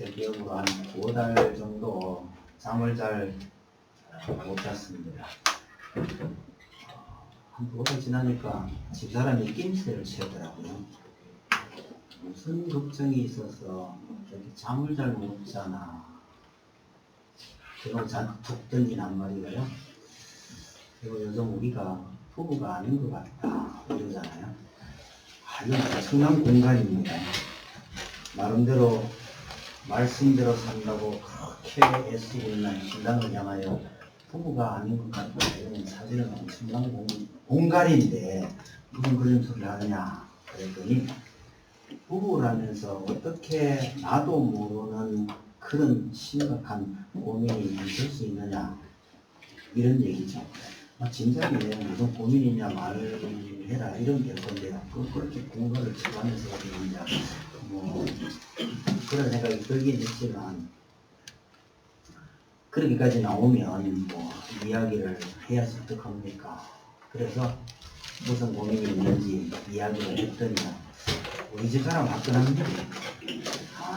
제 기억으로 한 5달 정도 잠을 잘 못 잤습니다. 한 5달 지나니까 집사람이 낌새를 채더라고요. 무슨 걱정이 있어서 이렇게 잠을 잘 못 자나. 그리고 잔뜩 던지난 말이에요. 그리고 요즘 우리가 부부가 아닌 것 같다 이러잖아요. 이건 엄청난 공간입니다. 나름대로 말씀대로 산다고 그렇게 애쓰고 있는 신랑을 향하여 부부가 아닌 것 같다. 이건 사실은 엄청난 공갈인데 무슨 그런 소리를 하느냐 그랬더니 부부라면서 어떻게 나도 모르는 그런 심각한 고민이 있을 수 있느냐 이런 얘기죠. 진작에 무슨 고민이냐 말을 해라 이런 게 건데요. 그렇게 공갈을 치고하면서 이제 뭐 그런 생각이 들긴 했지만 그렇게까지 나오면 뭐 이야기를 해야지 어떡합니까? 그래서 무슨 고민이 있는지 이야기를 했더니 우리 집 사람 화끈합니다.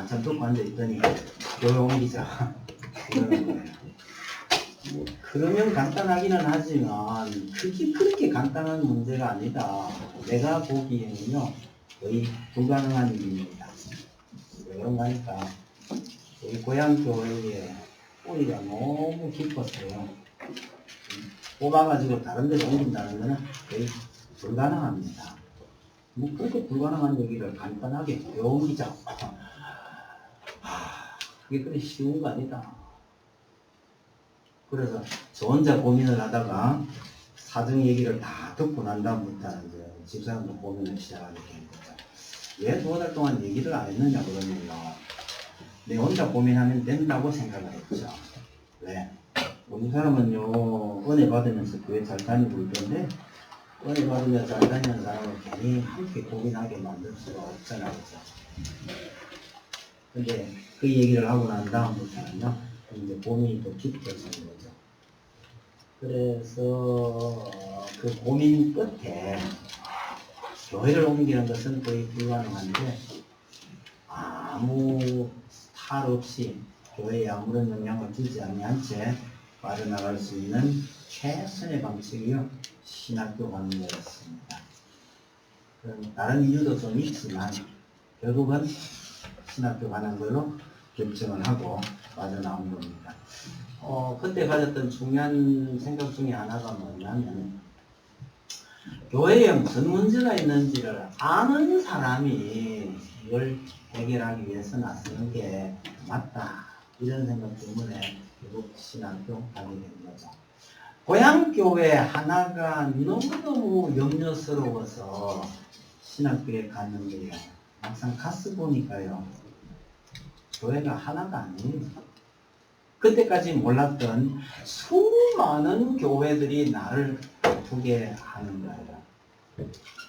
참 듣고 앉아있더니 교회 옮기자 이러는 거예요. 그러면 간단하기는 하지만 그게 그렇게 간단한 문제가 아니다. 내가 보기에는요 거의 불가능한 일입니다. 왜 그런가 하니까 우리 고향 교회에 뿌리가 너무 깊었어요. 뽑아가지고 다른 데로 옮긴다는 것은 거의 불가능합니다. 뭐 그렇게 불가능한 얘기를 간단하게 왜 옮기자. 그게 그리 쉬운 거 아니다. 그래서 저 혼자 고민을 하다가 사정 얘기를 다 듣고 난 다음부터 이제 집사람도 고민을 시작하게 된 거죠. 왜 2달 동안 얘기를 안 했느냐 그러면요. 내 혼자 고민하면 된다고 생각을 했죠. 왜? 우리 사람은요, 은혜 받으면서 교회 잘 다니고 있던데, 은혜 받으면서 잘 다니는 사람을 괜히 함께 고민하게 만들 수가 없잖아요. 그죠? 근데 그 얘기를 하고 난 다음부터는요, 이제 고민이 더 깊어지는 거죠. 그래서 그 고민 끝에 교회를 옮기는 것은 거의 불가능한데, 아무 탈 없이 교회에 아무런 영향을 주지 않는 채 빠져나갈 수 있는 최선의 방식이요 신학교 가는 거였습니다. 다른 이유도 좀 있지만 결국은 신학교 가는 걸로 결정을 하고 빠져나온 겁니다. 그때 가졌던 중요한 생각 중에 하나가 뭐냐면 교회에 무슨 문제가 있는지를 아는 사람이 이걸 해결하기 위해서 나서는 게 맞다. 이런 생각 때문에 결국 신학교 가게 된 거죠. 고향교회 하나가 너무너무 염려스러워서 신학교에 갔는데요. 막상 가서 보니까요. 교회가 하나가 아니에요. 그때까지 몰랐던 수많은 교회들이 나를 아프게 하는 거예요.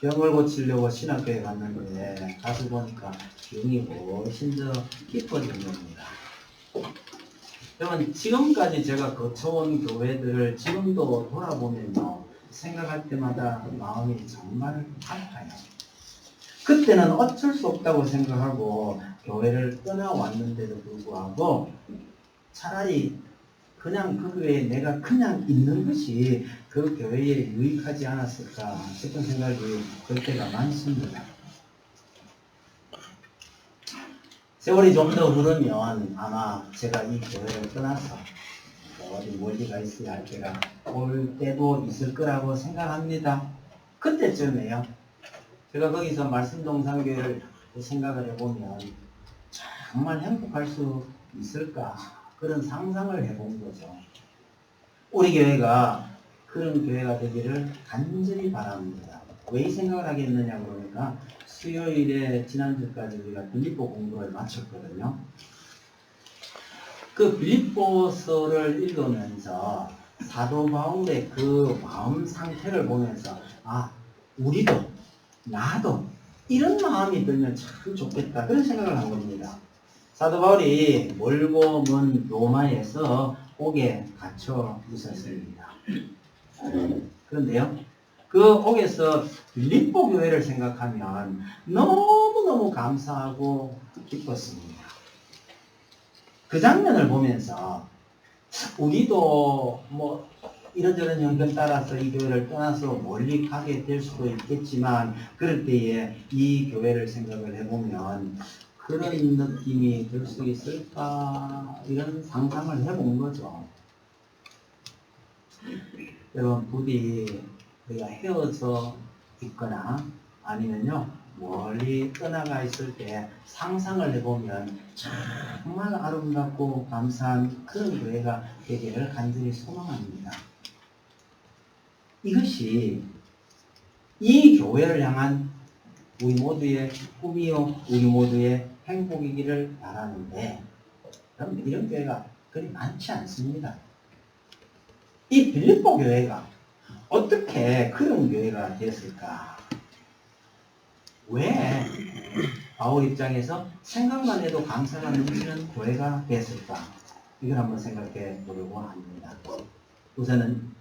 병을 고치려고 신학교에 갔는데 가서 보니까 병이 훨씬 더 깊어진 겁니다. 여러분 지금까지 제가 거쳐온 교회들을 지금도 돌아보면요. 생각할 때마다 마음이 정말 아파요. 그때는 어쩔 수 없다고 생각하고 교회를 떠나왔는데도 불구하고 차라리 그냥 그 교회에 내가 그냥 있는 것이 그 교회에 유익하지 않았을까 싶은 생각이 들 때가 많습니다. 세월이 좀 더 흐르면 아마 제가 이 교회를 떠나서 어디 멀리 가 있어야 할 때가 올 때도 있을 거라고 생각합니다. 그때쯤에요. 제가 거기서 말씀동산교회를 생각을 해보면 정말 행복할 수 있을까 그런 상상을 해본 거죠. 우리 교회가 그런 교회가 되기를 간절히 바랍니다. 왜 이 생각을 하게 했느냐 그러니까 수요일에 지난주까지 우리가 빌립보 공부를 마쳤거든요. 그 빌립보서를 읽으면서 사도 바울의 그 마음 상태를 보면서 우리도 나도 이런 마음이 들면 참 좋겠다 그런 생각을 한 겁니다. 사도 바울이 멀고 먼 로마에서 옥에 갇혀 있었습니다. 그런데요, 그 옥에서 빌립보 교회를 생각하면 너무너무 감사하고 기뻤습니다. 그 장면을 보면서 우리도 뭐 이런저런 형편 따라서 이 교회를 떠나서 멀리 가게 될 수도 있겠지만 그럴 때에 이 교회를 생각을 해보면 그런 느낌이 들 수 있을까 이런 상상을 해본 거죠. 여러분 부디 우리가 헤어져 있거나 아니면요 멀리 떠나가 있을 때 상상을 해보면 정말 아름답고 감사한 그런 교회가 되기를 간절히 소망합니다. 이것이 이 교회를 향한 우리 모두의 꿈이요 우리 모두의 행복이기를 바라는데 여러분 이런 교회가 그리 많지 않습니다. 이 빌립보 교회가 어떻게 그런 교회가 됐을까? 왜 바울 입장에서 생각만 해도 감사가 넘치는 교회가 됐을까? 이걸 한번 생각해 보려고 합니다. 우선은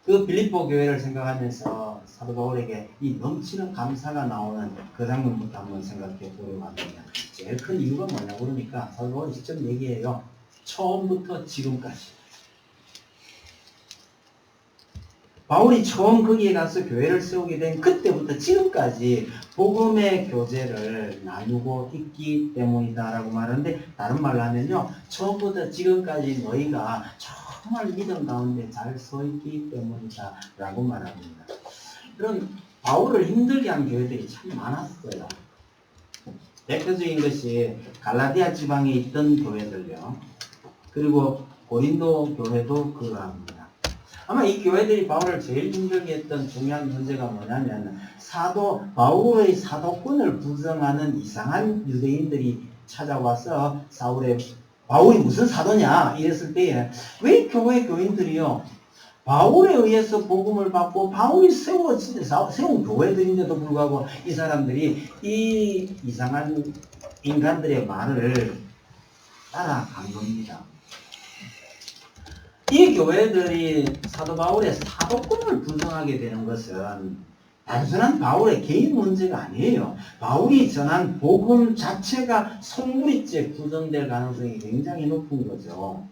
그 빌립보 교회를 생각하면서 사도 바울에게 이 넘치는 감사가 나오는 그 장면부터 한번 생각해 보려고 합니다. 제일 큰 이유가 뭐냐 그러니까 사도 바울이 직접 얘기해요. 처음부터 지금까지. 바울이 처음 거기에 가서 교회를 세우게 된 그때부터 지금까지 복음의 교제를 나누고 있기 때문이다라고 말하는데 다른 말로 하면요. 처음부터 지금까지 너희가 정말 믿음 가운데 잘 서 있기 때문이다라고 말합니다. 그런 바울을 힘들게 한 교회들이 참 많았어요. 대표적인 것이 갈라디아 지방에 있던 교회들요. 그리고 고린도 교회도 그러합니다. 아마 이 교회들이 바울을 제일 힘들게 했던 중요한 문제가 뭐냐면 바울의 사도권을 부정하는 이상한 유대인들이 찾아와서 바울이 무슨 사도냐 이랬을 때에 왜 교회 교인들이요 바울에 의해서 복음을 받고 바울이 세운 교회들인데도 불구하고 이 사람들이 이 이상한 인간들의 말을 따라간 겁니다. 이 교회들이 사도 바울의 사도권을 부정하게 되는 것은 단순한 바울의 개인 문제가 아니에요. 바울이 전한 복음 자체가 속물이죄 부정될 가능성이 굉장히 높은 거죠.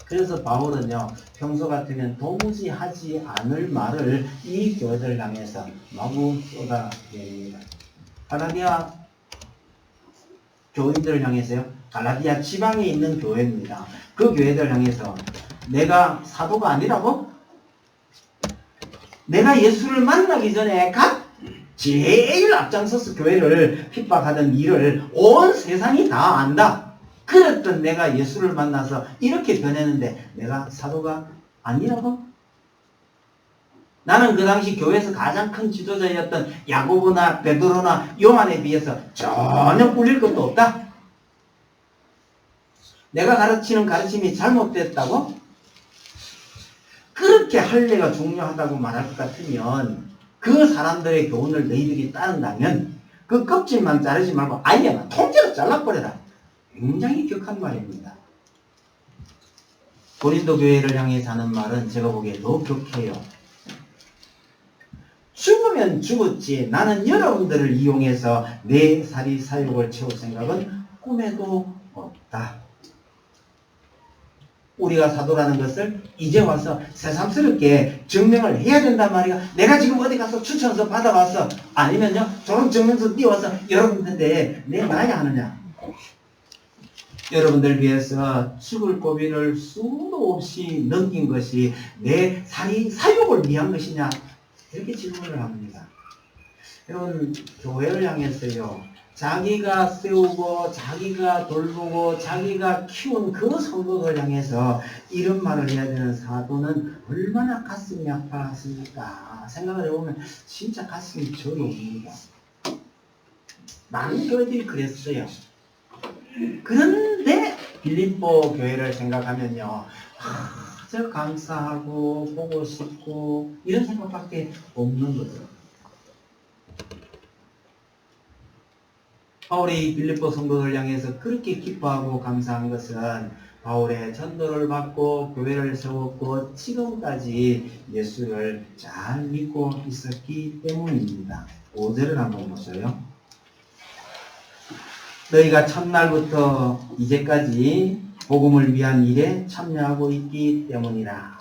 그래서 바울은요, 평소 같으면 도무지 하지 않을 말을 이 교회들 향해서 마구 쏟아냅니다. 갈라디아 교인들을 향해서요, 갈라디아 지방에 있는 교회입니다. 그 교회들 향해서 내가 사도가 아니라고? 내가 예수를 만나기 전에 제일 앞장서서 교회를 핍박하던 일을 온 세상이 다 안다. 그랬던 내가 예수를 만나서 이렇게 변했는데 내가 사도가 아니라고? 나는 그 당시 교회에서 가장 큰 지도자였던 야고보나 베드로나 요한에 비해서 전혀 꿀릴 것도 없다. 내가 가르치는 가르침이 잘못됐다고? 그렇게 할례가 중요하다고 말할 것 같으면 그 사람들의 교훈을 너희들이 따른다면 그 껍질만 자르지 말고 아예 통째로 잘라버려라. 굉장히 격한 말입니다. 고린도 교회를 향해 하는 말은 제가 보기에 더 격해요. 죽으면 죽었지 나는 여러분들을 이용해서 내 사리 사욕을 채울 생각은 꿈에도 없다. 우리가 사도라는 것을 이제 와서 새삼스럽게 증명을 해야 된단 말이야. 내가 지금 어디 가서 추천서 받아왔어. 아니면요 졸업증명서 띄워서 여러분들한테 내놔야 하느냐. 여러분들 위해서 죽을 고비를 수도 없이 넘긴 것이 내 사욕을 위한 것이냐. 이렇게 질문을 합니다. 여러분 교회를 향해서요. 자기가 세우고 자기가 돌보고 자기가 키운 그 성도들 향해서 이런 말을 해야 되는 사도는 얼마나 가슴이 아파하십니까? 생각을 해보면 진짜 가슴이 저리옵니다. 많은 교회들이 그랬어요. 그런데 빌립보 교회를 생각하면요. 저 감사하고 보고 싶고 이런 생각밖에 없는 거죠. 바울이 빌립보 성도들 향해서 그렇게 기뻐하고 감사한 것은 바울의 전도를 받고 교회를 세웠고 지금까지 예수를 잘 믿고 있었기 때문입니다. 5절을 한번 보세요. 너희가 첫날부터 이제까지 복음을 위한 일에 참여하고 있기 때문이라.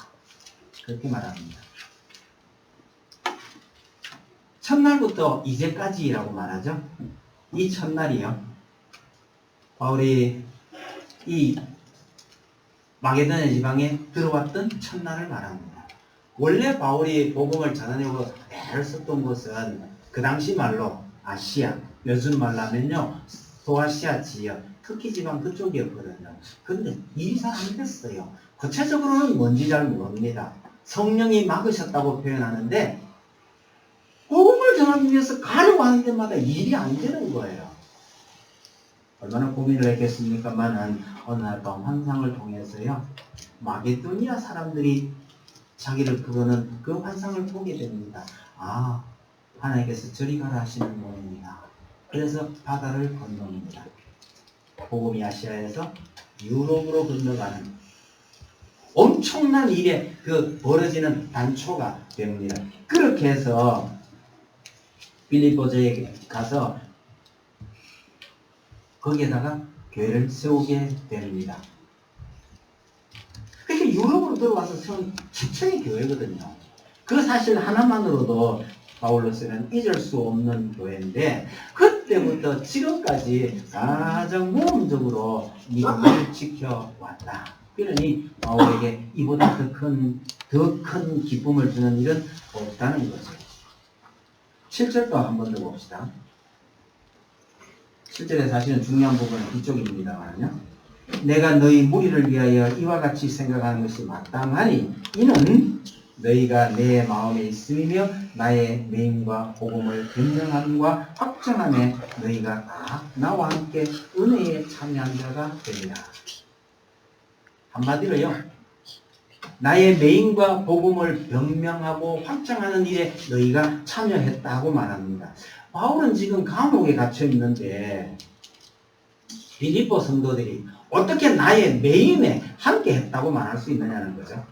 그렇게 말합니다. 첫날부터 이제까지라고 말하죠. 이 첫날이요. 바울이 이 마게도냐 지방에 들어왔던 첫날을 말합니다. 원래 바울이 복음을 전하려고 애를 썼던 곳은 그 당시 말로 아시아, 요즘 말로 하면요 소아시아 지역, 터키 지방 그쪽이었거든요. 그런데 일이 잘 안 됐어요. 구체적으로는 뭔지 잘 모릅니다. 성령이 막으셨다고 표현하는데 복음을 전하기 위해서 가려고 하는 데마다 일이 안 되는 거예요. 얼마나 고민을 했겠습니까만은 어느 날 밤 환상을 통해서요 마게도니아 사람들이 자기를 부르는 그 환상을 보게 됩니다. 아, 하나님께서 저리 가라 하시는 모입니다. 그래서 바다를 건너옵니다. 복음이 아시아에서 유럽으로 건너가는 엄청난 일에 그 벌어지는 단초가 됩니다. 그렇게 해서 빌립보서에 가서 거기에다가 교회를 세우게 됩니다. 그렇게 유럽으로 들어와서 세운 최초의 교회거든요. 그 사실 하나만으로도 바울로서는 잊을 수 없는 교회인데 그때부터 지금까지 가장 모험적으로 믿음을 지켜왔다. 그러니 바울에게 이보다 더 큰 기쁨을 주는 일은 없다는 거죠. 7절도 한 번 더 봅시다. 7절에 사실은 중요한 부분은 뒤쪽입니다만요. 내가 너희 무리를 위하여 이와 같이 생각하는 것이 마땅하니 이는 너희가 내 마음에 있음이며 나의 메임과 복음을 변명함과 확정함에 너희가 다 나와 함께 은혜에 참여한 자가 되리라. 한마디로요. 나의 메임과 복음을 변명하고 확정하는 일에 너희가 참여했다고 말합니다. 바울은 지금 감옥에 갇혀 있는데 빌립보 성도들이 어떻게 나의 메임에 함께 했다고 말할 수 있느냐는 거죠.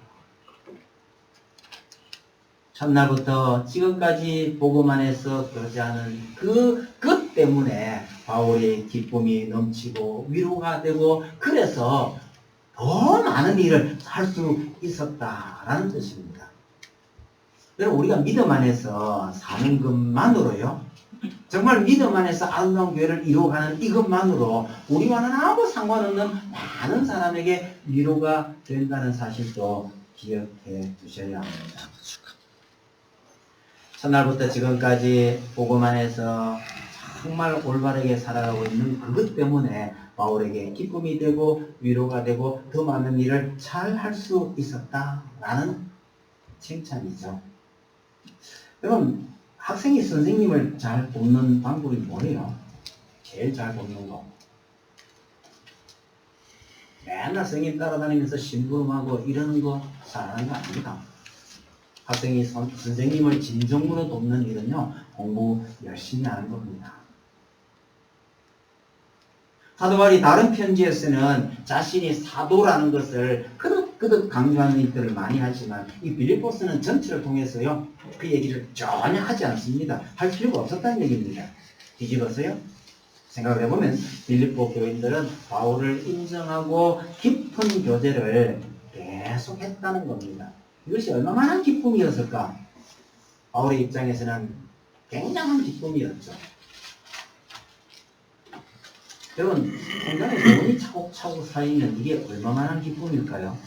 첫날부터 지금까지 복음 안에서 교제하는 그 때문에 바울의 기쁨이 넘치고 위로가 되고 그래서 더 많은 일을 할 수 있었다라는 뜻입니다. 여러분 우리가 믿음 안에서 사는 것만으로요. 정말 믿음 안에서 아름다운 교회를 이루어가는 이것만으로 우리와는 아무 상관없는 많은 사람에게 위로가 된다는 사실도 기억해 두셔야 합니다. 첫날부터 지금까지 복음 안에서 정말 올바르게 살아가고 있는 그것 때문에 바울에게 기쁨이 되고 위로가 되고 더 많은 일을 잘 할 수 있었다라는 칭찬이죠. 여러분 학생이 선생님을 잘 돕는 방법이 뭐예요? 제일 잘 돕는 거. 맨날 선생님 따라다니면서 심부름하고 이러는 거 잘하는 거 아닙니다. 학생이 선생님을 진정으로 돕는 일은요, 공부 열심히 하는 겁니다. 사도 바울이 다른 편지에서는 자신이 사도라는 것을 그득 강조하는 일들을 많이 하지만 이 빌립보서는 전체를 통해서요 그 얘기를 전혀 하지 않습니다. 할 필요가 없었다는 얘기입니다. 뒤집어서요 생각을 해보면 빌립보 교인들은 바울을 인정하고 깊은 교제를 계속 했다는 겁니다. 이것이 얼마나 기쁨이었을까? 바울의 입장에서는 굉장한 기쁨이었죠. 여러분, 공간에 돈이 차곡차곡 쌓이면 이게 얼마만한 기쁨일까요?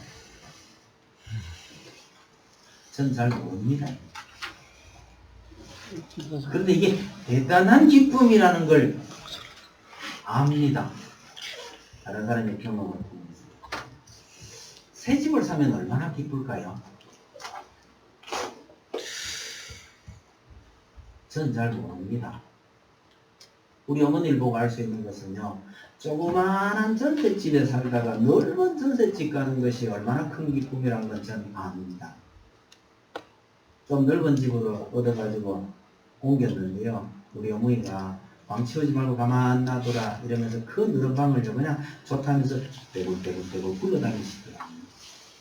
전 잘 모릅니다. 그런데 이게 대단한 기쁨이라는 걸 압니다. 다른 사람의 경험을 통해서. 새 집을 사면 얼마나 기쁠까요? 전 잘 모릅니다. 우리 어머니를 보고 알 수 있는 것은요. 조그마한 전셋집에 살다가 넓은 전셋집 가는 것이 얼마나 큰 기쁨이라는 건 전 압니다. 좀 넓은 집으로 얻어가지고 옮겼는데요. 우리 어머니가 방 치우지 말고 가만 놔둬라 이러면서 그 넓은 방을 그냥 좋다면서 떼굴떼굴 굴러다니시더라고요.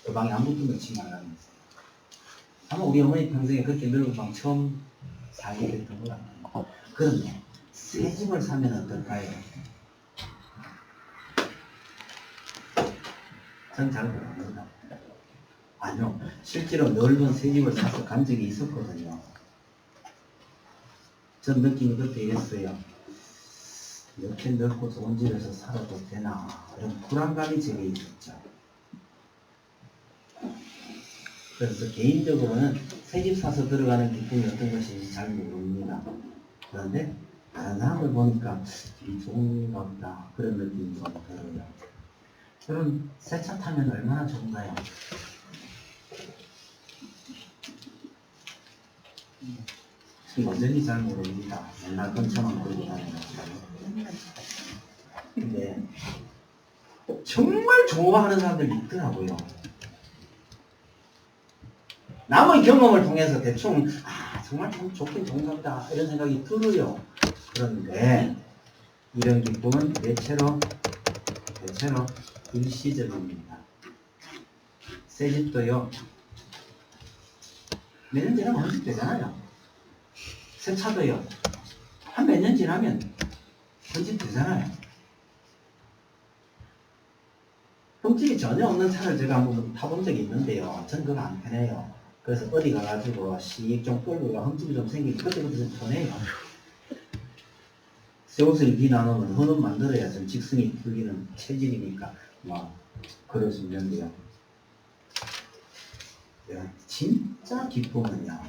그 방에 아무것도 넣지 말라면서. 아마 우리 어머니 평생에 그렇게 넓은 방 처음 살게 됐던 것 같아요. 그런데 새 집을 사면 어떨까요? 전 잘 모릅니다. 아니요, 실제로 넓은 새 집을 사서 간 적이 있었거든요. 전 느낌이 그때 이랬어요. 이렇게 넓고 좋은 집에서 살아도 되나, 이런 불안감이 제게 있었죠. 그래서 개인적으로는 새 집 사서 들어가는 기쁨이 어떤 것인지 잘 모릅니다. 그런데 다른 사람을 보니까 이 좋은가 보다, 그런 느낌이 좀 들어요. 그럼 새 차 타면 얼마나 좋은가요? 완전히 잘 모릅니다. 맨날 근처만 걸고 다니는 거예요. 근데 정말 좋아하는 사람들이 있더라고요. 남의 경험을 통해서 대충 정말 참 좋긴 좋은가 보다 이런 생각이 들어요. 그런데 이런 기쁨은 대체로 일시적입니다. 새 집도요, 몇 년 지나면 헌집되잖아요. 새 차도요, 한 몇 년 지나면 헌집되잖아요. 흠집이 전혀 없는 차를 제가 한번 타본 적이 있는데요. 전 그거 안 편해요. 그래서 어디 가가지고 씩 좀 끌고 흠집이 좀 생기면 그때부터 좀 편해요. 새 옷을 비나누면 헌옷 만들어야 좀 직성이 풀리는 체질이니까 그럴 수 있는데요. 진짜 기쁨은요,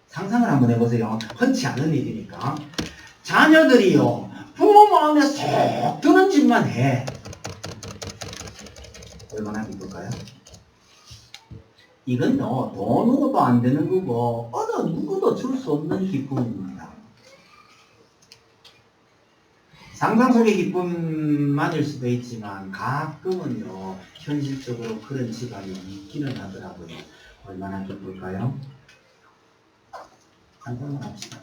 상상을 한번 해보세요. 흔치 않은 일이니까. 자녀들이요, 부모 마음에 쏙 드는 짓만 해. 얼마나 기쁠까요? 이건요, 돈으로도 안 되는 거고 어느 누구도 줄 수 없는 기쁨입니다. 상상 속의 기쁨만일 수도 있지만 가끔은요, 현실적으로 그런 집안이 있기는 하더라고요. 얼마나 기쁠까요? 상상을 합시다.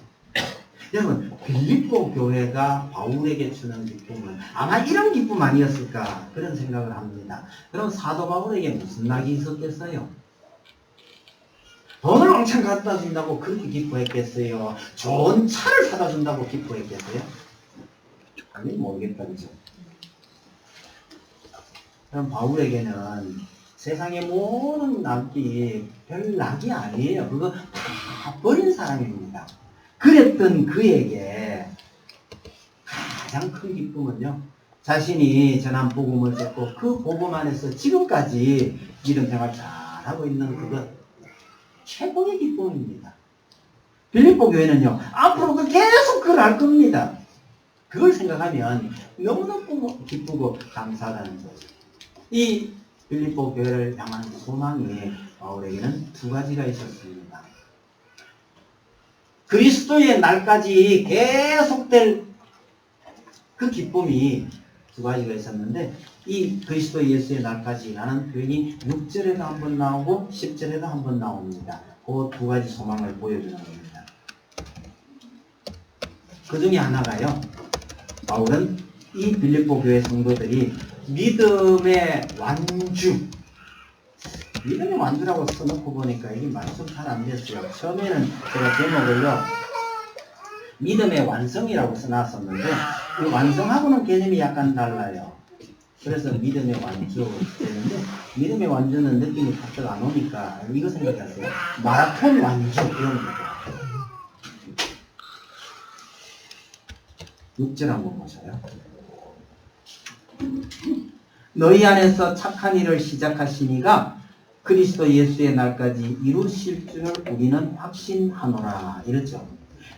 여러분, 빌립보 교회가 바울에게 주는 기쁨은 아마 이런 기쁨 아니었을까, 그런 생각을 합니다. 그럼 사도 바울에게 무슨 낙이 있었겠어요? 돈을 왕창 갖다 준다고 그렇게 기뻐했겠어요? 좋은 차를 사다 준다고 기뻐했겠어요? 아니, 모르겠다, 그죠? 그럼 바울에게는 세상의 모든 낙이 별 낙이 아니에요. 그거 다 버린 사람입니다. 그랬던 그에게 가장 큰 기쁨은요, 자신이 전한 복음을 듣고 그 복음 안에서 지금까지 믿음 생활 잘하고 있는 그것, 최고의 기쁨입니다. 빌립보 교회는요, 앞으로도 계속 그걸 할 겁니다. 그걸 생각하면 너무너무 기쁘고 감사하다는 거죠. 이 빌립보 교회를 향한 소망이 바울에게는 두 가지가 있었습니다. 그리스도의 날까지 계속될 그 기쁨이 두 가지가 있었는데, 이 그리스도 예수의 날까지라는 표현이 6절에도 한번 나오고 10절에도 한번 나옵니다. 그 두 가지 소망을 보여주는 겁니다. 그 중에 하나가요, 바울은 이 빌립보 교회 성도들이 믿음의 완주라고 써놓고 보니까 이게 말이 좀 잘 안 됐어요. 처음에는 제가 제목을요, 믿음의 완성이라고 써놨었는데 이 완성하고는 개념이 약간 달라요. 그래서 믿음의 완주 되는데, 믿음의 완주는 느낌이 갑자기 안 오니까 이거 생각하세요. 마라톤 완주 이런 거죠. 6절 한번 보셔요. 너희 안에서 착한 일을 시작하시니가 그리스도 예수의 날까지 이루실 줄 우리는 확신하노라, 이렇죠.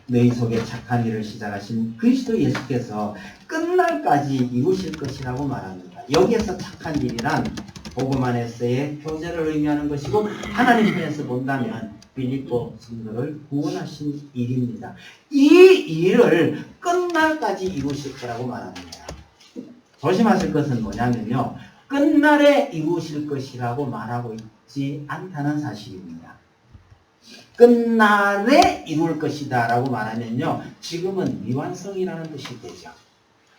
너희 속에 착한 일을 시작하신 그리스도 예수께서 끝날까지 이루실 것이라고 말합니다. 여기에서 착한 일이란 복음 안에서의 표제를 의미하는 것이고, 하나님 편에서 본다면 빌립보 성도를 구원하신 일입니다. 이 일을 끝날까지 이루실 거라고 말합니다. 조심하실 것은 뭐냐면요, 끝날에 이루실 것이라고 말하고 있지 않다는 사실입니다. 끝날에 이룰 것이다 라고 말하면요, 지금은 미완성이라는 뜻이 되죠.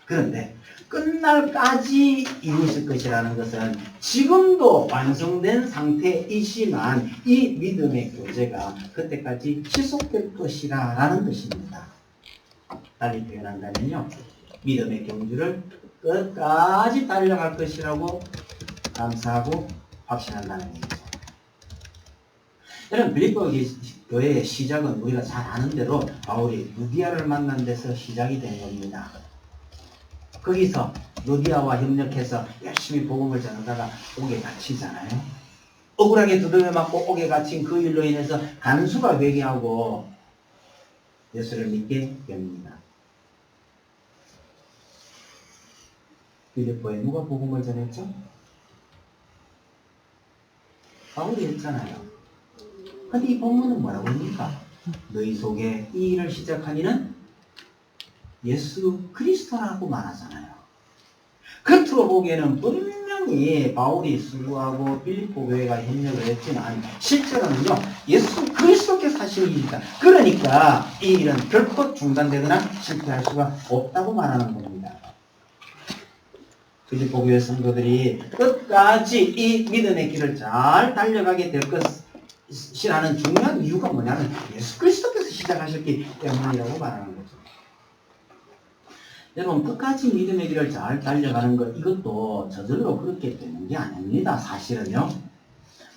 그런데 끝날까지 이루실 것이라는 것은 지금도 완성된 상태이지만 이 믿음의 교제가 그때까지 지속될 것이라 라는 뜻입니다. 달리 표현한다면요, 믿음의 경주를 끝까지 달려갈 것이라고 감사하고 확신한다는 얘기죠. 여러분, 빌립보 교회의 시작은 우리가 잘 아는 대로 바울이 루디아를 만난 데서 시작이 된 겁니다. 거기서 루디아와 협력해서 열심히 복음을 전하다가 옥에 갇히잖아요. 억울하게 두들겨 맞고 옥에 갇힌 그 일로 인해서 간수가 회개하고 예수를 믿게 됩니다. 빌립보에 누가 복음을 전했죠? 바울이 했잖아요. 근데 이 본문은 뭐라고 합니까? 너희 속에 이 일을 시작한 이는 예수 그리스도라고 말하잖아요. 겉으로 보기에는 분명히 바울이 수고하고 빌립보 교회가 협력을 했지만 실제로는요, 예수 그리스도께서 하신 일이다. 그러니까 이 일은 결코 중단되거나 실패할 수가 없다고 말하는 겁니다. 빌립보 교회 성도들이 끝까지 이 믿음의 길을 잘 달려가게 될 것이라는 중요한 이유가 뭐냐면 예수 그리스도께서 시작하셨기 때문이라고 말하는 거죠. 여러분, 끝까지 믿음의 길을 잘 달려가는 것, 이것도 저절로 그렇게 되는 게 아닙니다. 사실은요.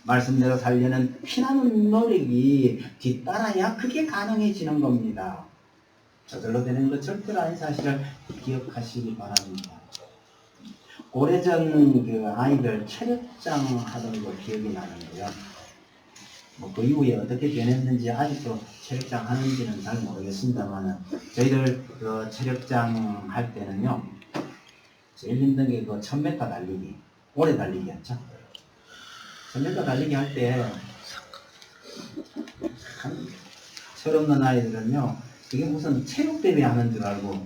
말씀대로 살려는 피나는 노력이 뒤따라야 그게 가능해지는 겁니다. 저절로 되는 것 절대로 아닌 사실을 기억하시기 바랍니다. 오래전 그 아이들 체력장 하던 거 기억이 나는데요. 그 이후에 어떻게 변했는지 아직도 체력장 하는지는 잘 모르겠습니다만, 저희들 그 체력장 할 때는요, 제일 힘든 게 그 1000m 달리기, 오래 달리기였죠. 1000m 달리기 할 때, 철없는 아이들은요, 이게 무슨 체육대회 하는 줄 알고,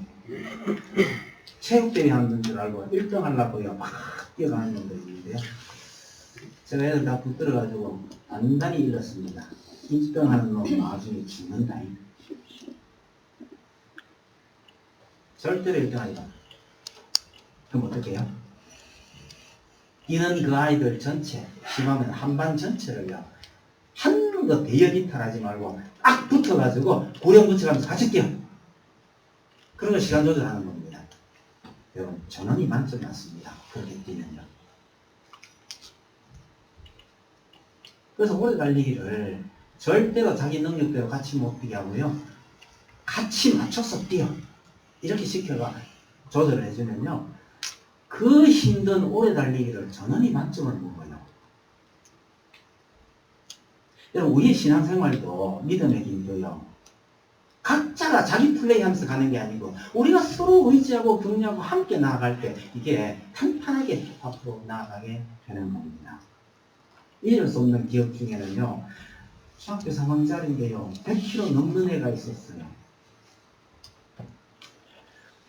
1등 하려고요, 막 뛰어가는 놈도 있는데요. 제가 애들 다 붙들어가지고 단단히 일렀습니다. 1등 하는 놈 나중에 죽는다. 절대로 1등 하지마. 그럼 어떻게 해요? 뛰는 그 아이들 전체, 심하면 한반 전체를요, 한 놈도 대열 이탈하지 말고 딱 붙어가지고 구령 붙여가면서 같이 뛰어. 그런 거 시간 조절하는 겁니다. 여러분, 전원이 만점 맞습니다. 그렇게 뛰면요. 그래서 오래 달리기를 절대로 자기 능력대로 같이 못 뛰게 하고요. 같이 맞춰서 뛰어. 이렇게 시켜가 조절을 해주면요. 그 힘든 오래 달리기를 전원이 만점을 먹어요. 여러분, 우리의 신앙생활도 믿음의 길도요. 각자가 자기 플레이 하면서 가는 게 아니고 우리가 서로 의지하고 격려하고 함께 나아갈 때 이게 탄탄하게 앞으로 나아가게 되는 겁니다. 잊을 수 없는 기억 중에는요, 중학교 3학년짜리인데요, 100kg 넘는 애가 있었어요.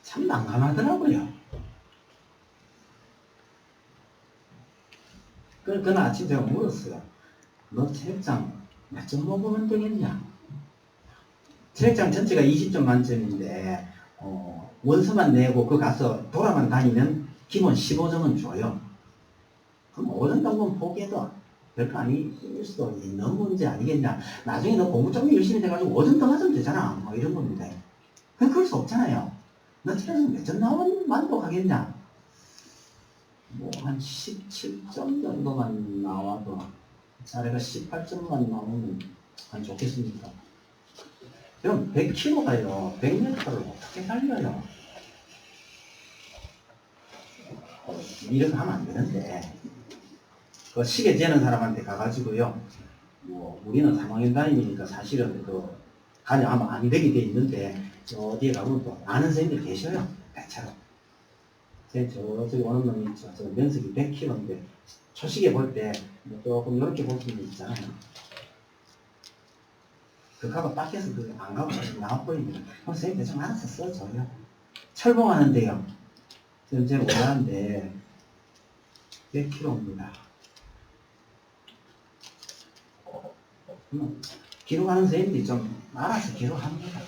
참 난감하더라고요. 그날 아침 제가 물었어요. 너 체력장 몇 점 먹으면 되겠냐? 체력장 전체가 20점 만점인데 원서만 내고 그 가서 돌아만 다니면 기본 15점은 줘요. 그럼 5점 정도는 포기해도 별거 아닐 수도 있는 문제 아니겠냐. 나중에 너 공부 좀 열심히 해가지고 5점 더 맞으면 되잖아. 뭐 이런 겁니다. 그럴 수 없잖아요. 너 체력장 몇 점 나오면 만족하겠냐. 뭐 한 17점 정도만 나와도 자네가 18점만 나오면 안 좋겠습니까? 그럼 100kg가요. 100m를 어떻게 달려요? 이렇게 하면 안 되는데. 그 시계 재는 사람한테 가가지고요. 뭐 우리는 3학년 다니니까 사실은 그 가려하면 안 되게 돼 있는데 어디에 가면 또 아는 선생님들 계셔요. 배처럼. 저기 오는 놈이 있죠. 저 면적이 100kg인데 초시계 볼 때 조금 이렇게 볼 수 있잖아요. 그 가고 밖에서 그 안 가고 나와버립니다. 그럼 선생님 대충 알아서 써줘요. 철봉하는데요. 지금 제가 원하는데 100kg입니다. 기록하는 선생님들이 좀 알아서 기록합니다.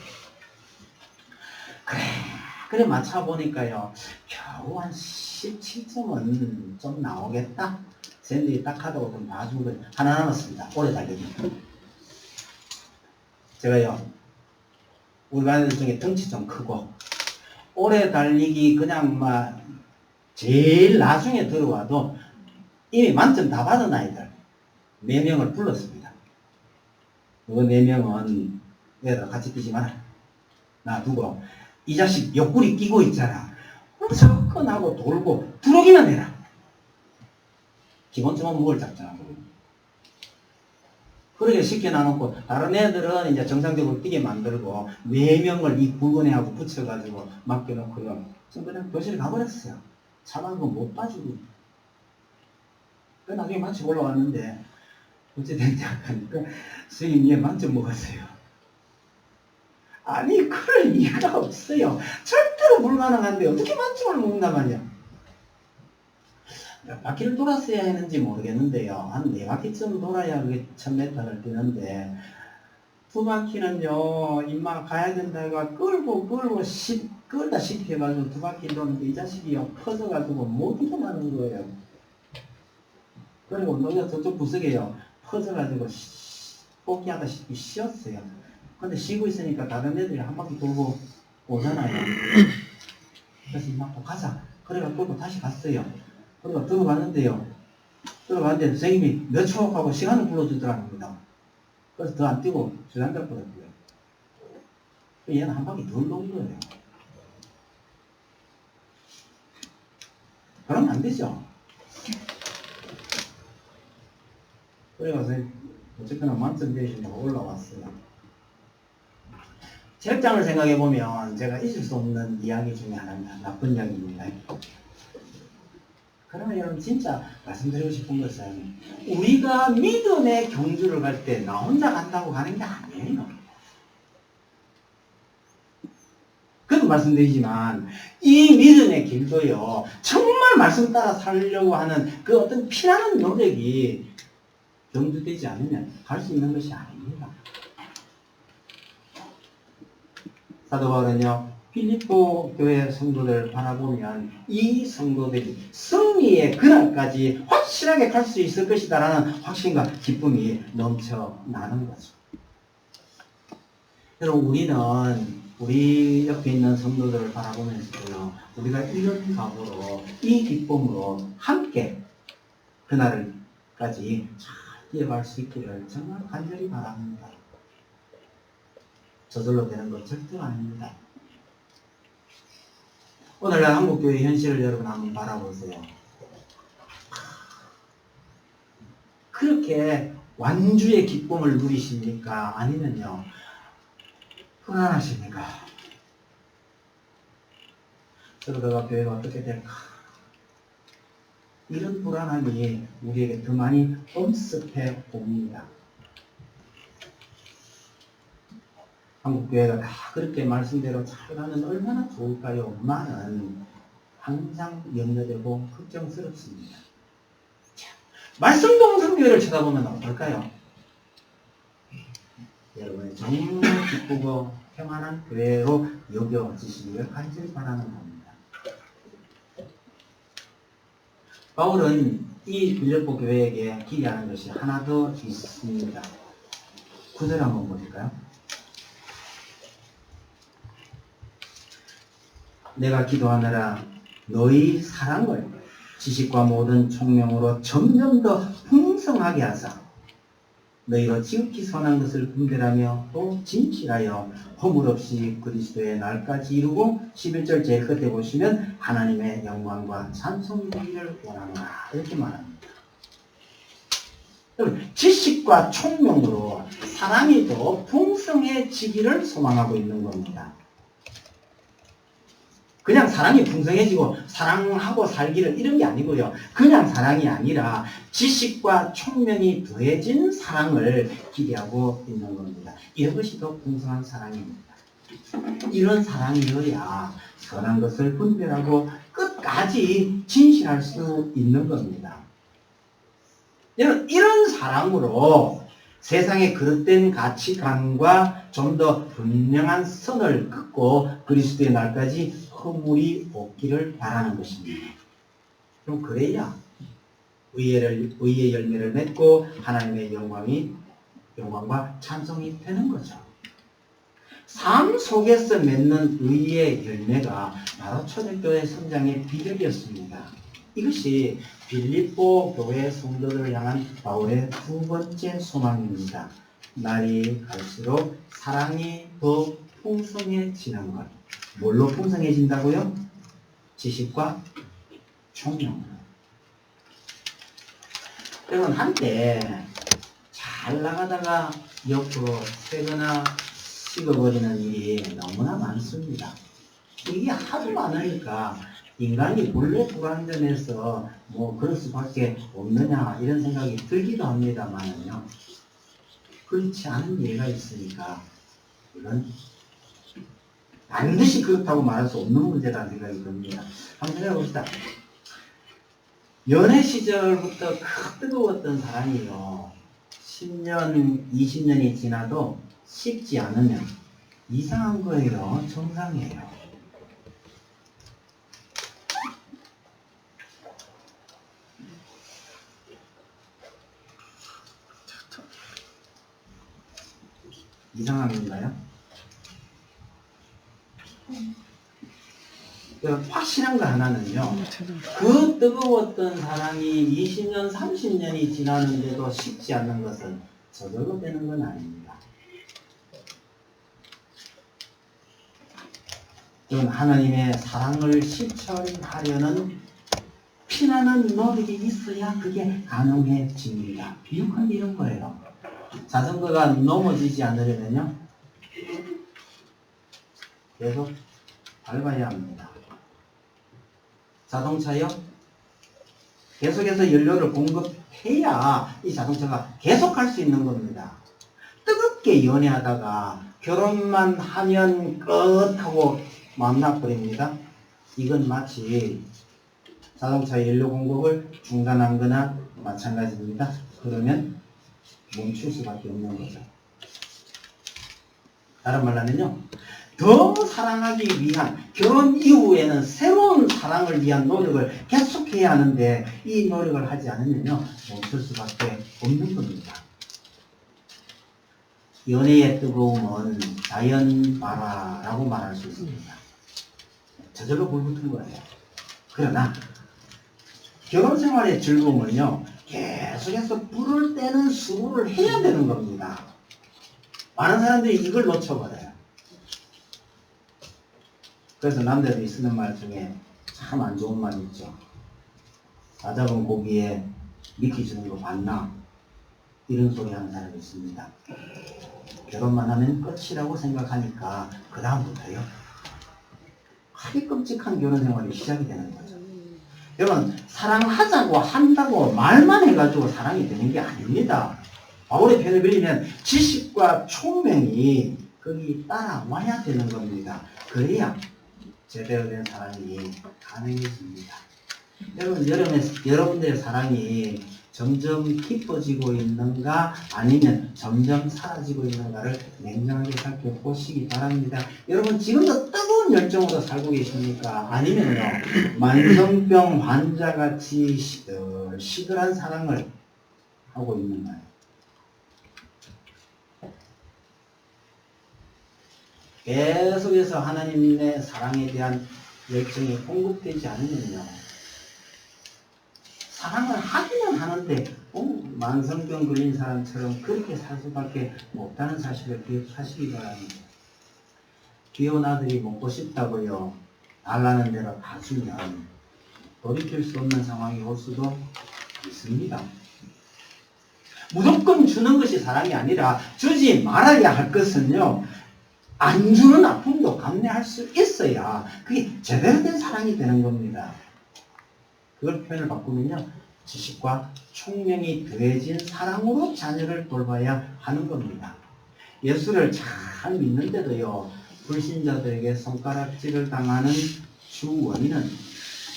그래 맞춰보니까요. 겨우 한 17점은 좀 나오겠다. 선생님들이 딱 하다고 좀 봐준 거예요. 하나 남았습니다. 오래 달리기. 제가요, 우리 반 애들 중에 덩치 좀 크고, 오래 달리기 그냥 막, 제일 나중에 들어와도 이미 만점 다 받은 아이들 4명을 불렀습니다. 그 4명은 얘들아 같이 뛰지 마라. 놔두고 이 자식 옆구리 끼고 있잖아. 접근하고 돌고 들어오기만 해라. 기본적으로 뭘 작정하고 그렇게 시켜놔놓고 다른 애들은 이제 정상적으로 뛰게 만들고 4명을 이 굵은애하고 붙여가지고 맡겨놓고요. 지금 그냥 교실에 가버렸어요. 차만 거 못 봐주고. 그 나중에 마치 올라왔는데 어찌 된지 하니까 선생님 얘 만점 먹었어요. 아니 그럴 리가 없어요. 절대로 불가능한데 어떻게 만점을 먹는단 말이야. 몇 바퀴를 돌았어야 했는지 모르겠는데요. 한 4바퀴쯤 돌아야 그게 1000m를 뛰는데 2바퀴는요 임마 가야 된다 해가 끌고 끌다 시켜가지고 2바퀴 도는데 이 자식이요 퍼져가지고 못 일어나는 거예요. 그리고 너희가 저쪽 구석에요 퍼져가지고 포기하다시피 쉬었어요. 근데 쉬고 있으니까 다른 애들이 한 바퀴 돌고 오잖아요. 그래서 막 가자. 그래가 끌고 다시 갔어요. 그리고 들어갔는데요. 들어갔는데 선생님이 몇 초 하고 시간을 불러주더랍니다. 그래서 더 안 뛰고 주장될 뻔했고요. 얘는 한 바퀴 덜 놓은 거예요. 그러면 안 되죠. 그래가지고 어쨌거나 만점 대신에 올라왔어요. 책장을 생각해보면 제가 잊을 수 없는 이야기 중에 하나입니다. 나쁜 이야기입니다. 그러면 여러분 진짜 말씀드리고 싶은 것은 우리가 믿음의 경주를 갈 때 나 혼자 간다고 가는 게 아니에요. 그래도 말씀드리지만 이 믿음의 길도요 정말 말씀 따라 살려고 하는 그 어떤 피나는 노력이 경주되지 않으면 갈 수 있는 것이 아닙니다. 사도 바울은요 필리포 교회 성도들을 바라보면 이 성도들이 승리의 그날까지 확실하게 갈 수 있을 것이다라는 확신과 기쁨이 넘쳐나는 거죠. 여러분 우리는 우리 옆에 있는 성도들을 바라보면서요 우리가 이런 각오로 이 기쁨으로 함께 그날까지 잘 뛰어갈 수 있기를 정말 간절히 바랍니다. 저절로 되는 것 절대 아닙니다. 오늘날 한국교회 현실을 여러분 한번 바라보세요. 그렇게 완주의 기쁨을 누리십니까? 아니면요 불안하십니까? 그러다가 교회가 어떻게 될까? 이런 불안함이 우리에게 더 많이 엄습해 봅니다. 한국교회가 다 그렇게 말씀대로 잘 가면 얼마나 좋을까요? 나는 항상 염려되고 걱정스럽습니다. 자, 말씀동성교회를 쳐다보면 어떨까요? 여러분의 정말 기쁘고 평안한 교회로 여겨지시기를 간절히 바라는 겁니다. 바울은 이 빌립보 교회에게 기대하는 것이 하나 더 있습니다. 9절 한번 보실까요? 내가 기도하느라 너희 사랑을 지식과 모든 총명으로 점점 더 풍성하게 하사 너희로 지극히 선한 것을 분별하며 또 진실하여 허물 없이 그리스도의 날까지 이루고 11절 제일 끝에 보시면 하나님의 영광과 찬송이 되기를 원하노라 이렇게 말합니다. 지식과 총명으로 사랑이 더 풍성해지기를 소망하고 있는 겁니다. 그냥 사랑이 풍성해지고 사랑하고 살기를 이런 게 아니고요. 그냥 사랑이 아니라 지식과 총명이 더해진 사랑을 기대하고 있는 겁니다. 이것이 더 풍성한 사랑입니다. 이런 사랑이어야 선한 것을 분별하고 끝까지 진실할 수 있는 겁니다. 여러분, 이런 사랑으로 세상의 그릇된 가치관과 좀 더 분명한 선을 긋고 그리스도의 날까지 허물이 없기를 바라는 것입니다. 그럼 그래야 의의 열매를 맺고 하나님의 영광과 찬송이 되는 거죠. 삶 속에서 맺는 의의 열매가 바로 초대교회 성장의 비결이었습니다. 이것이 빌립보 교회 성도들을 향한 바울의 두 번째 소망입니다. 날이 갈수록 사랑이 더 풍성해지는 것. 뭘로 풍성해진다고요? 지식과 총명으로. 여러분, 한때 잘 나가다가 옆으로 새거나 식어버리는 일이 너무나 많습니다. 이게 하도 많으니까 인간이 본래 불완전해서 뭐 그럴 수밖에 없느냐 이런 생각이 들기도 합니다만은요. 그렇지 않은 예가 있으니까 이건 반드시 그렇다고 말할 수 없는 문제라는 생각이 듭니다. 한번 생각해 봅시다. 연애 시절부터 뜨거웠던 사랑이요. 10년, 20년이 지나도 식지 않으면 이상한 거예요. 정상이에요. 이상한 건가요? 확실한 거 하나는요. 그 뜨거웠던 사랑이 20년, 30년이 지나는데도 식지 않는 것은 저절로 되는 건 아닙니다. 이건 하나님의 사랑을 실천하려는 피나는 노력이 있어야 그게 가능해집니다. 비유한 게 이런 거예요. 자전거가 넘어지지 않으려면요. 계속 밟아야 합니다. 자동차요. 계속해서 연료를 공급해야 이 자동차가 계속 갈 수 있는 겁니다. 뜨겁게 연애하다가 결혼만 하면 끝하고 만나버립니다. 이건 마치 자동차 연료 공급을 중단한 거나 마찬가지입니다. 그러면 멈출 수밖에 없는 거죠. 다른 말로 하면요. 더 사랑하기 위한 결혼 이후에는 새로운 사랑을 위한 노력을 계속해야 하는데 이 노력을 하지 않으면요. 멈출 수밖에 없는 겁니다. 연애의 뜨거움은 자연바라라고 말할 수 있습니다. 저절로 불붙은 거예요. 그러나 결혼 생활의 즐거움은요. 계속해서 불을 떼는 수고를 해야 되는 겁니다. 많은 사람들이 이걸 놓쳐버려요. 그래서 남자들이 쓰는 말 중에 참 안 좋은 말 있죠. 다 잡은 고기에 미끼 주는 거 봤나? 이런 소리 하는 사람이 있습니다. 결혼만 하면 끝이라고 생각하니까 그 다음부터요. 아주 끔찍한 결혼 생활이 시작이 되는 거죠. 여러분, 사랑하자고 한다고 말만 해가지고 사랑이 되는 게 아닙니다. 바울의 편을 빌리면 지식과 총명이 거기 따라와야 되는 겁니다. 그래야 제대로 된 사랑이 가능해집니다. 여러분, 여러분들의 사랑이 점점 깊어지고 있는가 아니면 점점 사라지고 있는가를 냉정하게 살펴보시기 바랍니다. 여러분, 지금도 뜨거운 열정으로 살고 계십니까? 아니면요, 만성병 환자같이 시들한 사랑을 하고 있는가요? 계속해서 하나님의 사랑에 대한 열정이 공급되지 않으면요. 사랑을 하기는 하는데 만성병 걸린 사람처럼 그렇게 살 수밖에 없다는 사실을 기억하시기 바랍니다. 귀여운 아들이 먹고 싶다고요. 달라는 대로 다 주면 돌이킬 수 없는 상황이 올 수도 있습니다. 무조건 주는 것이 사랑이 아니라 주지 말아야 할 것은요. 안 주는 아픔도 감내할 수 있어야 그게 제대로 된 사랑이 되는 겁니다. 그걸 표현을 바꾸면요. 지식과 총명이 더해진 사랑으로 자녀를 돌봐야 하는 겁니다. 예수를 잘 믿는데도요. 불신자들에게 손가락질을 당하는 주 원인은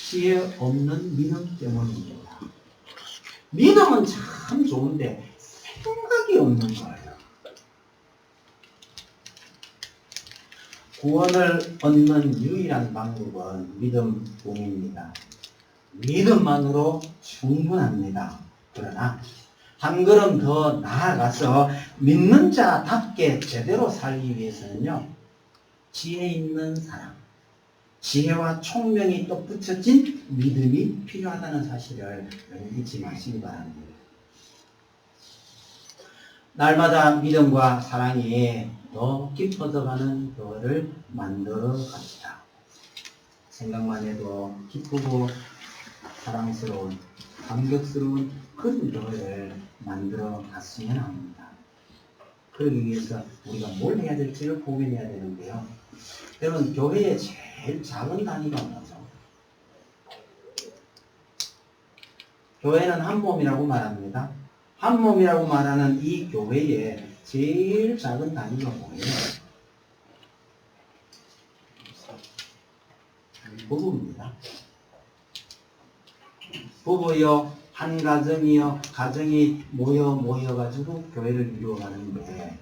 지혜 없는 믿음 때문입니다. 믿음은 참 좋은데 생각이 없는 거예요. 구원을 얻는 유일한 방법은 믿음뿐입니다. 믿음만으로 충분합니다. 그러나 한 걸음 더 나아가서 믿는 자답게 제대로 살기 위해서는요. 지혜 있는 사랑, 지혜와 총명이 또 붙여진 믿음이 필요하다는 사실을 잊지 마시기 바랍니다. 날마다 믿음과 사랑이 더 깊어져가는 교회를 만들어 갑시다. 생각만 해도 기쁘고 사랑스러운 감격스러운 그런 교회를 만들어 갔으면 합니다. 그러기 위해서 우리가 뭘 해야 될지를 고민해야 되는데요. 여러분, 교회의 제일 작은 단위가 뭐죠? 교회는 한 몸이라고 말합니다. 한 몸이라고 말하는 이 교회의 제일 작은 단위가 뭐예요? 부부입니다. 부부요, 한 가정이요, 가정이 모여가지고 교회를 이루어가는데,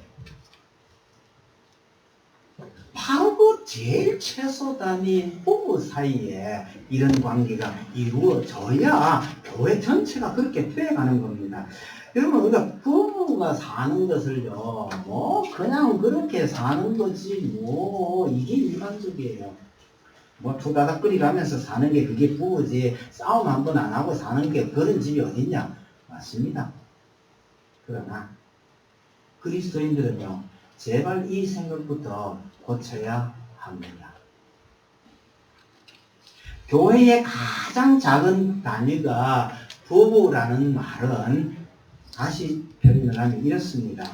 바로 그 제일 최소 단위인 부부 사이에 이런 관계가 이루어져야 교회 전체가 그렇게 되어가는 겁니다. 여러분, 우리가 부부가 사는 것을요, 그냥 그렇게 사는 거지, 이게 일반적이에요. 투다닥거리 가면서 사는 게 그게 부부지, 싸움 한 번 안 하고 사는 게 그런 집이 어딨냐? 맞습니다. 그러나, 그리스도인들은요, 제발 이 생각부터 고쳐야 합니다. 교회의 가장 작은 단위가 부부라는 말은 다시 표현을 하면 이렇습니다.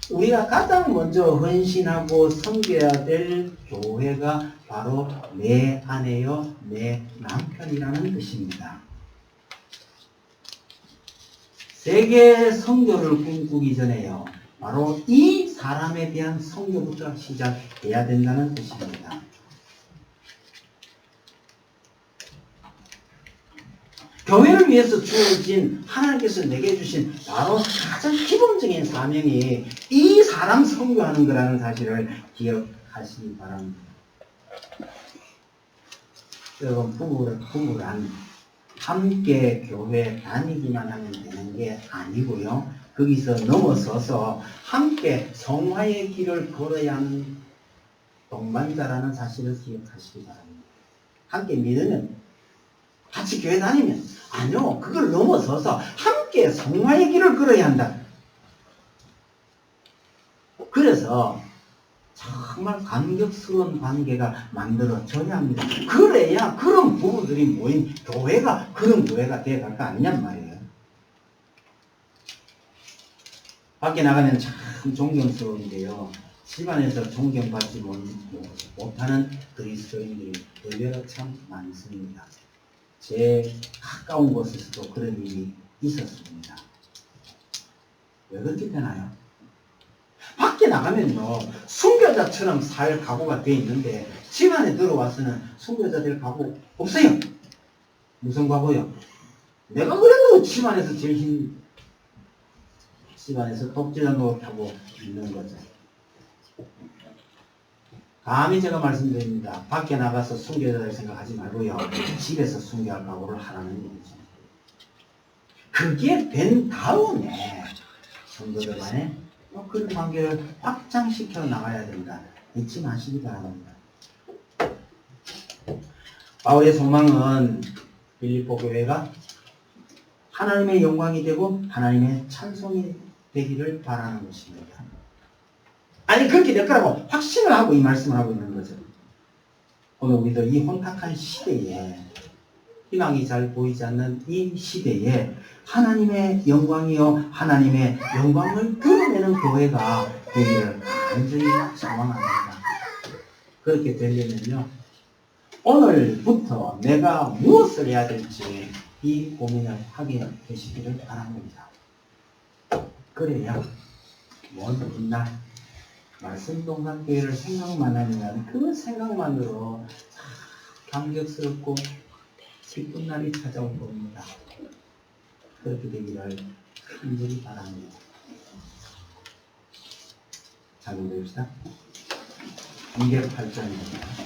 우리가 가장 먼저 헌신하고 섬겨야 될 교회가 바로 내 아내요, 내 남편이라는 뜻입니다. 세계 선교를 꿈꾸기 전에요, 바로 이 사람에 대한 선교부터 시작해야 된다는 뜻입니다. 교회를 위해서 주어진 하나님께서 내게 주신 바로 가장 기본적인 사명이 이 사람 선교하는 거라는 사실을 기억하시기 바랍니다. 여러분, 부부란 함께 교회 다니기만 하면 되는 게 아니고요. 거기서 넘어서서 함께 성화의 길을 걸어야 하는 동반자라는 사실을 기억하시기 바랍니다. 함께 믿으면, 같이 교회 다니면, 아니요, 그걸 넘어서서 함께 성화의 길을 걸어야 한다. 그래서 정말 감격스러운 관계가 만들어져야 합니다. 그래야 그런 부부들이 모인 교회가 그런 교회가 되어갈 거 아니냔 말이에요. 밖에 나가면 참 존경스러운데요, 집안에서 존경받지 못하는 그리스도인들이 의외로 참 많습니다. 제 가까운 곳에서도 그런 일이 있었습니다. 왜 그렇게 되나요? 밖에 나가면요, 순교자처럼 살 각오가 되어 있는데 집안에 들어와서는 순교자 될 각오 없어요. 무슨 각오요? 내가 그래도 집안에서 집안에서 독재자 노릇하고 있는 거죠. 감히 제가 말씀드립니다. 밖에 나가서 순교자를 생각하지 말고요, 집에서 순교할 각오를 하라는 얘기죠. 그게 된 다음에 성도들 간에 그런 관계를 확장시켜 나가야 된다. 잊지 마시기 바랍니다. 바울의 소망은 빌립보 교회가 하나님의 영광이 되고 하나님의 찬송이 되기를 바라는 것입니다. 아니, 그렇게 될 거라고 확신을 하고 이 말씀을 하고 있는 거죠. 오늘 우리들 이 혼탁한 시대에, 희망이 잘 보이지 않는 이 시대에 하나님의 영광이요, 하나님의 영광을 드러내는 교회가 되기를 간절히 소망합니다. 그렇게 되려면요, 오늘부터 내가 무엇을 해야 될지 이 고민을 하게 되시기를 바랍니다. 그래야 먼 훗날 말씀동산교회를 생각만 하면 그 생각만으로 감격스럽고 기쁜 날이 찾아올 겁니다. 그렇게 되기를 간절히 바랍니다. 자, 기도합시다. 208장입니다.